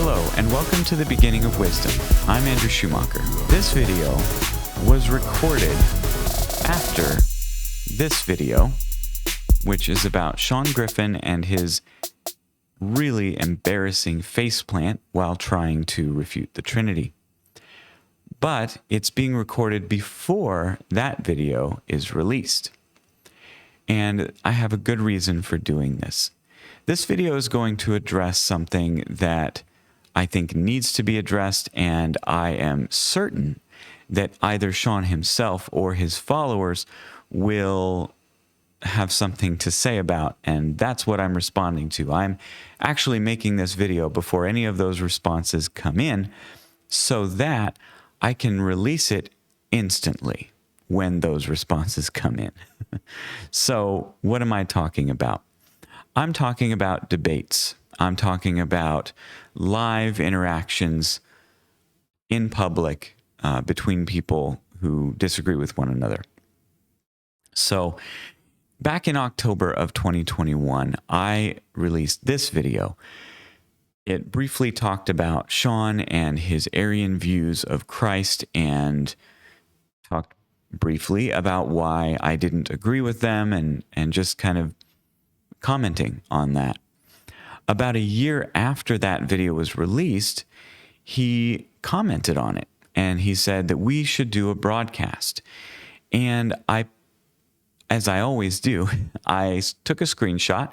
Hello, and welcome to the Beginning of Wisdom. I'm Andrew Schumacher. This video was recorded after this video, which is about Sean Griffin and his really embarrassing faceplant while trying to refute the Trinity. But it's being recorded before that video is released. And I have a good reason for doing this. This video is going to address something that I think needs to be addressed, and I am certain that either Sean himself or his followers will have something to say about, and that's what I'm responding to. I'm actually making this video before any of those responses come in so that I can release it instantly when those responses come in. So what am I talking about? I'm talking about debates. I'm talking about live interactions in public between people who disagree with one another. So back in October of 2021, I released this video. It briefly talked about Sean and his Arian views of Christ and talked briefly about why I didn't agree with them and just kind of commenting on that. About a year after that video was released, he commented on it and he said that we should do a broadcast. And as I always do, I took a screenshot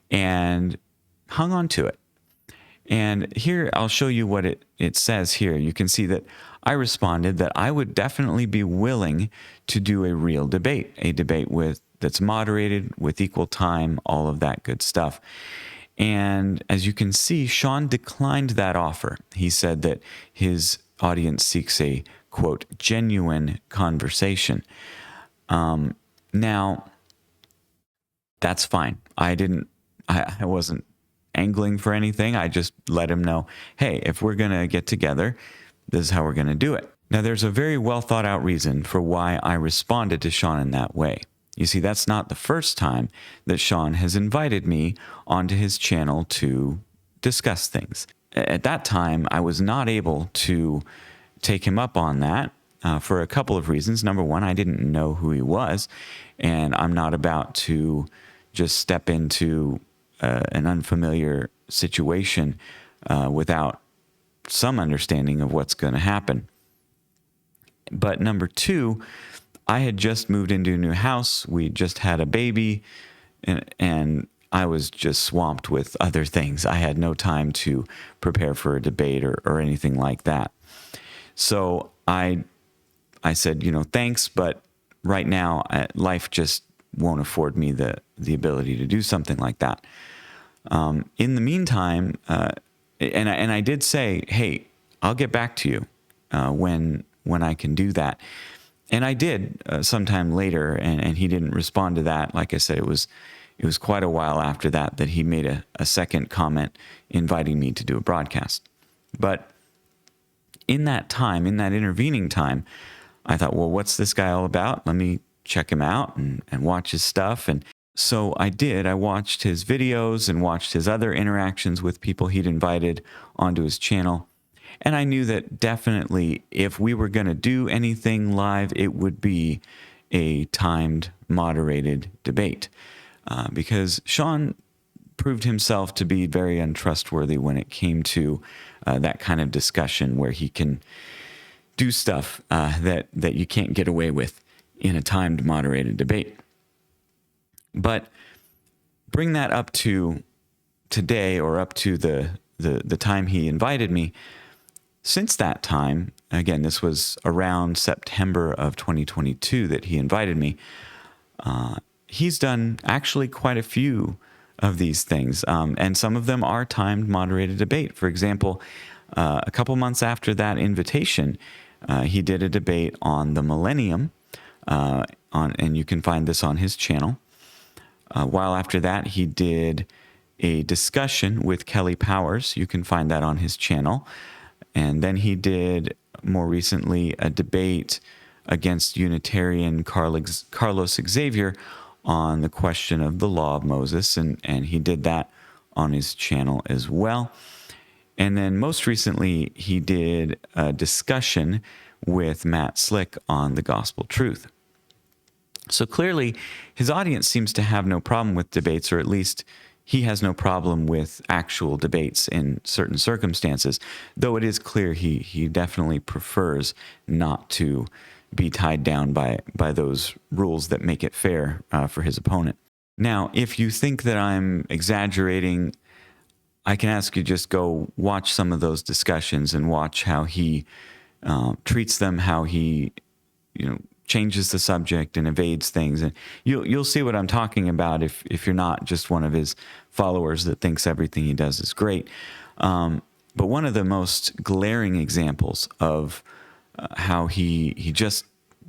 and hung on to it. And here, I'll show you what it says here. You can see that I responded that I would definitely be willing to do a real debate, a debate that's moderated, with equal time, all of that good stuff. And as you can see, Sean declined that offer. He said that his audience seeks a, quote, genuine conversation. Now, that's fine. I wasn't angling for anything. I just let him know, hey, if we're going to get together, this is how we're going to do it. Now, there's a very well thought out reason for why I responded to Sean in that way. You see, that's not the first time that Sean has invited me onto his channel to discuss things. At that time, I was not able to take him up on that for a couple of reasons. Number one, I didn't know who he was, and I'm not about to just step into an unfamiliar situation without some understanding of what's going to happen. But number two, I had just moved into a new house. We just had a baby, and I was just swamped with other things. I had no time to prepare for a debate or anything like that. So I said, thanks, but right now life just won't afford me the ability to do something like that. In the meantime, and I did say, hey, I'll get back to you when I can do that. And I did sometime later, and he didn't respond to that. Like I said, it was quite a while after that he made a second comment inviting me to do a broadcast. But in that time, in that intervening time, I thought, well, what's this guy all about? Let me check him out and watch his stuff. And so I did. I watched his videos and watched his other interactions with people he'd invited onto his channel. And I knew that definitely if we were going to do anything live, it would be a timed, moderated debate. Because Sean proved himself to be very untrustworthy when it came to that kind of discussion where he can do stuff that you can't get away with in a timed, moderated debate. But bring that up to today, or up to the time he invited me. Since that time, again, this was around September of 2022 that he invited me, he's done actually quite a few of these things, and some of them are timed, moderated debate. For example, a couple months after that invitation, he did a debate on the millennium, and you can find this on his channel. While after that, he did a discussion with Kelly Powers. You can find that on his channel. And then he did, more recently, a debate against Unitarian Carlos Xavier on the question of the law of Moses, and he did that on his channel as well. And then most recently, he did a discussion with Matt Slick on the gospel truth. So clearly, his audience seems to have no problem with debates, or at least he has no problem with actual debates in certain circumstances, though it is clear he definitely prefers not to be tied down by those rules that make it fair for his opponent. Now, if you think that I'm exaggerating, I can ask you just go watch some of those discussions and watch how he treats them, how he, changes the subject and evades things, and you'll see what I'm talking about if you're not just one of his followers that thinks everything he does is great. But one of the most glaring examples of how he just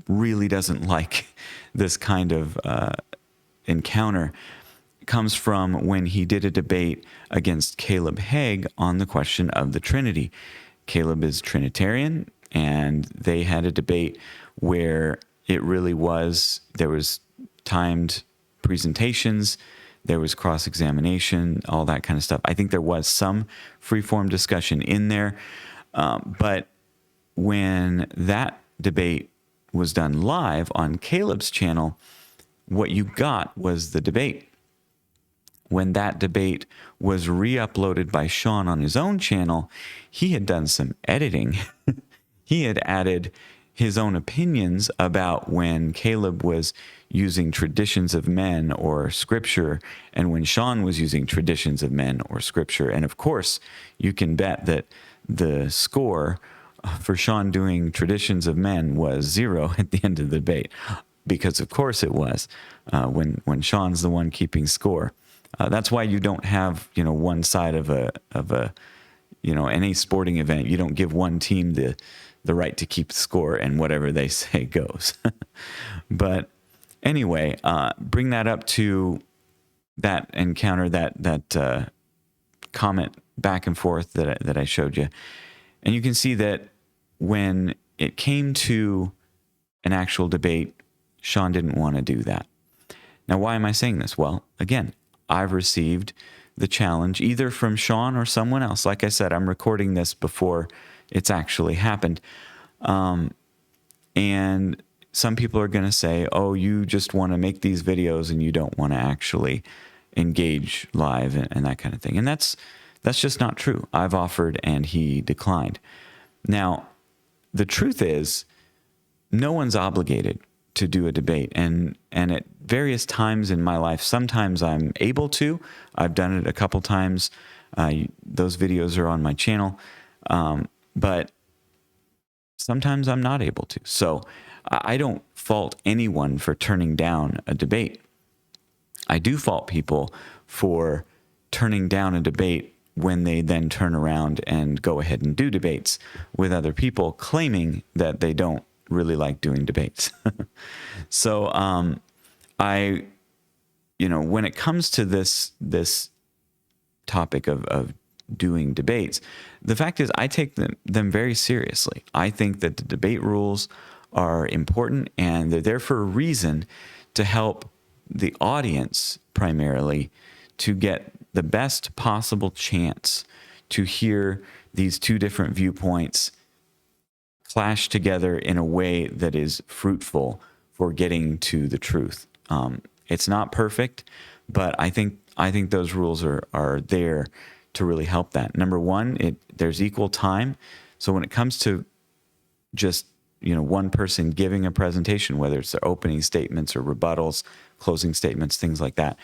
really doesn't like this kind of encounter comes from when he did a debate against Caleb Haig on the question of the Trinity. Caleb is Trinitarian, and they had a debate where it really was, there was timed presentations, there was cross-examination, all that kind of stuff. I think there was some free-form discussion in there, but when that debate was done live on Caleb's channel, what you got was the debate. When that debate was re-uploaded by Sean on his own channel, he had done some editing. He had added his own opinions about when Caleb was using traditions of men or scripture and when Sean was using traditions of men or scripture. And of course, you can bet that the score for Sean doing traditions of men was 0 at the end of the debate, because of course it was when Sean's the one keeping score. That's why you don't have, one side of a any sporting event. You don't give one team the right to keep the score, and whatever they say goes. But anyway, bring that up to that encounter, that comment back and forth that I showed you, and you can see that when it came to an actual debate, Sean didn't want to do that. Now, why am I saying this? Well, again, I've received the challenge either from Sean or someone else. Like I said, I'm recording this before it's actually happened. And some people are going to say, oh, you just want to make these videos and you don't want to actually engage live and that kind of thing. And that's just not true. I've offered and he declined. Now, the truth is, no one's obligated to do a debate. And at various times in my life, sometimes I'm able to. I've done it a couple times. Those videos are on my channel. But sometimes I'm not able to. So I don't fault anyone for turning down a debate. I do fault people for turning down a debate when they then turn around and go ahead and do debates with other people, claiming that they don't really like doing debates. So when it comes to this topic of doing debates, the fact is I take them very seriously. I think that the debate rules are important, and they're there for a reason, to help the audience primarily to get the best possible chance to hear these two different viewpoints clash together in a way that is fruitful for getting to the truth. It's not perfect, but I think those rules are there to really help that. Number one, there's equal time. So when it comes to just one person giving a presentation, whether it's their opening statements or rebuttals, closing statements, things like that,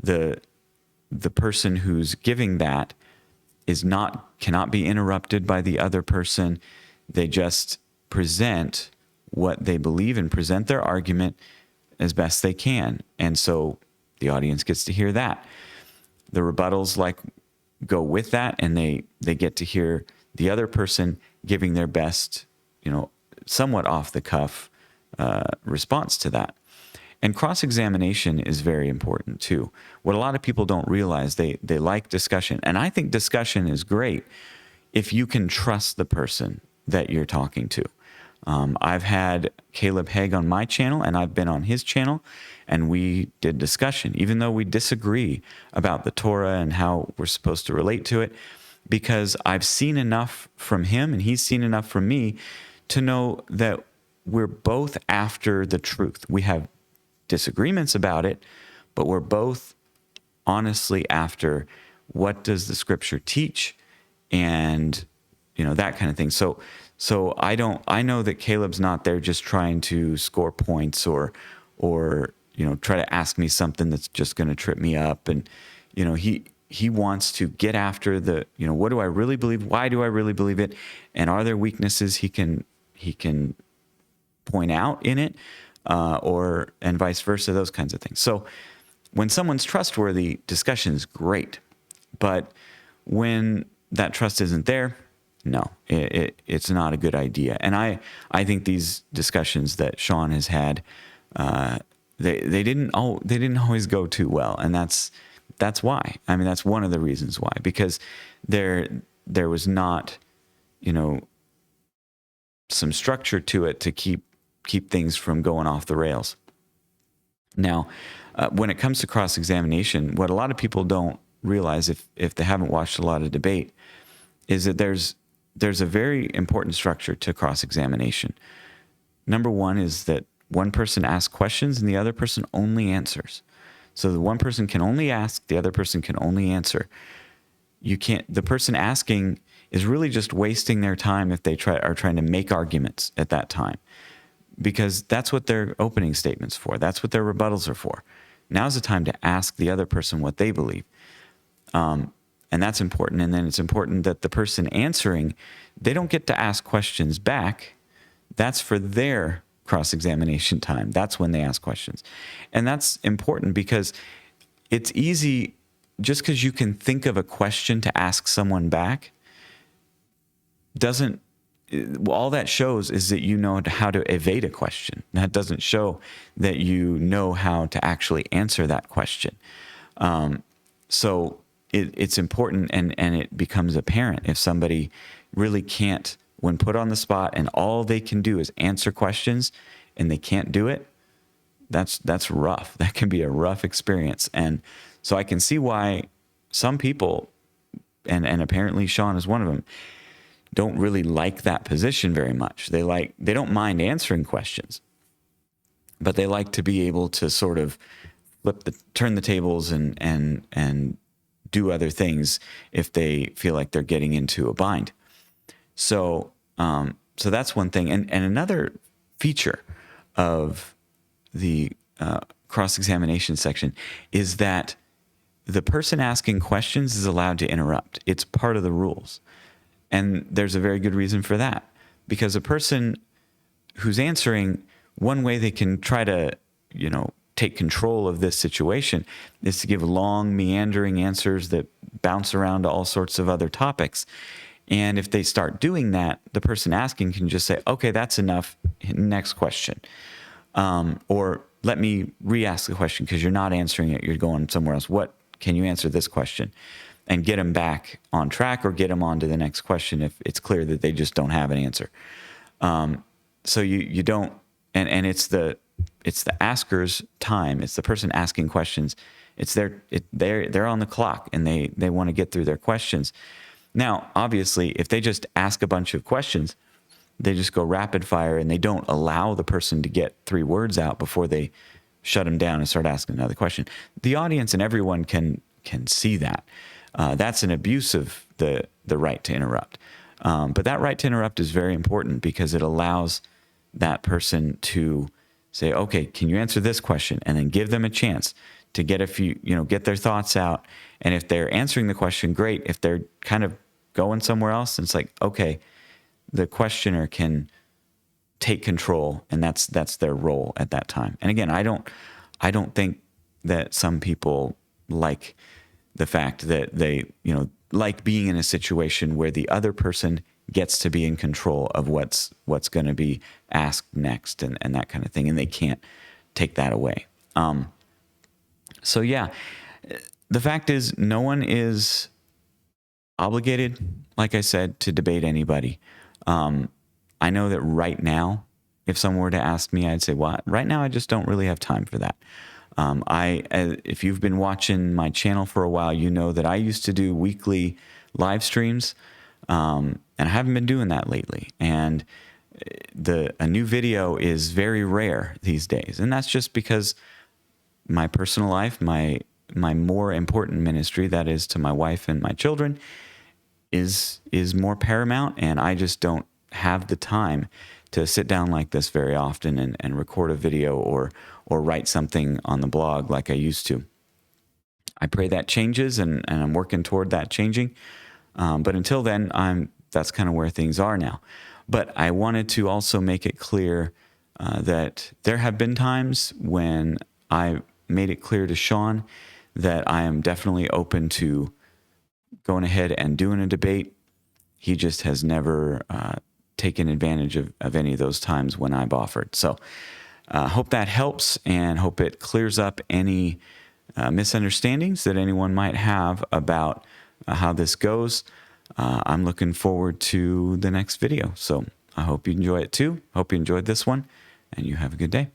the person who's giving that cannot be interrupted by the other person. They just present what they believe and present their argument as best they can. And so the audience gets to hear that. The rebuttals go with that, and they get to hear the other person giving their best, somewhat off the cuff response to that. And cross-examination is very important too. What a lot of people don't realize, they like discussion. And I think discussion is great if you can trust the person that you're talking to. I've had Caleb Haig on my channel, and I've been on his channel, and we did discussion. Even though we disagree about the Torah and how we're supposed to relate to it, because I've seen enough from him and he's seen enough from me to know that we're both after the truth. We have disagreements about it, but we're both honestly after what does the scripture teach, and that kind of thing. So I know that Caleb's not there just trying to score points or try to ask me something that's just going to trip me up. And he wants to get after the what do I really believe, why do I really believe it, and are there weaknesses he can point out in it, and vice versa, those kinds of things. So when someone's trustworthy, discussion is great. But when that trust isn't there, no, it's not a good idea. And I think these discussions that Sean has had, they didn't always go too well, and that's why. I mean, that's one of the reasons why, because there was not some structure to it to keep things from going off the rails. Now, when it comes to cross-examination, what a lot of people don't realize, if they haven't watched a lot of debate, is that there's a very important structure to cross-examination. Number one is that one person asks questions and the other person only answers. So the one person can only ask, the other person can only answer. The person asking is really just wasting their time if they are trying to make arguments at that time, because that's what their opening statement's for. That's what their rebuttals are for. Now's the time to ask the other person what they believe. And that's important. And then it's important that the person answering, they don't get to ask questions back. That's for their cross-examination time. That's when they ask questions. And that's important because it's easy, just because you can think of a question to ask someone back, all that shows is that you know how to evade a question. That doesn't show that you know how to actually answer that question. So it's important, and it becomes apparent if somebody really can't, when put on the spot and all they can do is answer questions and they can't do it, that's rough. That can be a rough experience. And so I can see why some people, and apparently Sean is one of them, don't really like that position very much. They don't mind answering questions, but they like to be able to sort of turn the tables and do other things if they feel like they're getting into a bind. So that's one thing. And another feature of the cross-examination section is that the person asking questions is allowed to interrupt. It's part of the rules. And there's a very good reason for that, because a person who's answering, one way they can try to, take control of this situation is to give long, meandering answers that bounce around to all sorts of other topics. And if they start doing that, the person asking can just say, okay, that's enough. Next question. Or let me re-ask the question because you're not answering it. You're going somewhere else. What can you answer this question? And get them back on track, or get them on to the next question if it's clear that they just don't have an answer. So you don't, and it's the asker's time. It's the person asking questions. They're on the clock, and they want to get through their questions. Now, obviously, if they just ask a bunch of questions, they just go rapid fire, and they don't allow the person to get 3 words out before they shut them down and start asking another question. The audience and everyone can see that. That's an abuse of the right to interrupt. But that right to interrupt is very important because it allows that person to say, okay, can you answer this question? And then give them a chance to get get their thoughts out. And if they're answering the question, great. If they're kind of going somewhere else, it's like, okay, the questioner can take control, and that's their role at that time. And again, I don't think that some people like the fact that they, like being in a situation where the other person gets to be in control of what's going to be asked next and that kind of thing, and they can't take that away. So yeah, the fact is no one is obligated, like I said, to debate anybody. I know that right now, if someone were to ask me, I'd say, well, right now I just don't really have time for that. If you've been watching my channel for a while, you know that I used to do weekly live streams, and I haven't been doing that lately. And a new video is very rare these days, and that's just because my personal life, my more important ministry, that is to my wife and my children, is more paramount, and I just don't have the time to sit down like this very often and record a video or write something on the blog like I used to. I pray that changes, and I'm working toward that changing. But until then, that's kind of where things are now. But I wanted to also make it clear that there have been times when I made it clear to Sean that I am definitely open to going ahead and doing a debate. He just has never taken advantage of any of those times when I've offered. So hope that helps, and hope it clears up any misunderstandings that anyone might have about how this goes. I'm looking forward to the next video. So I hope you enjoy it too. Hope you enjoyed this one, and you have a good day.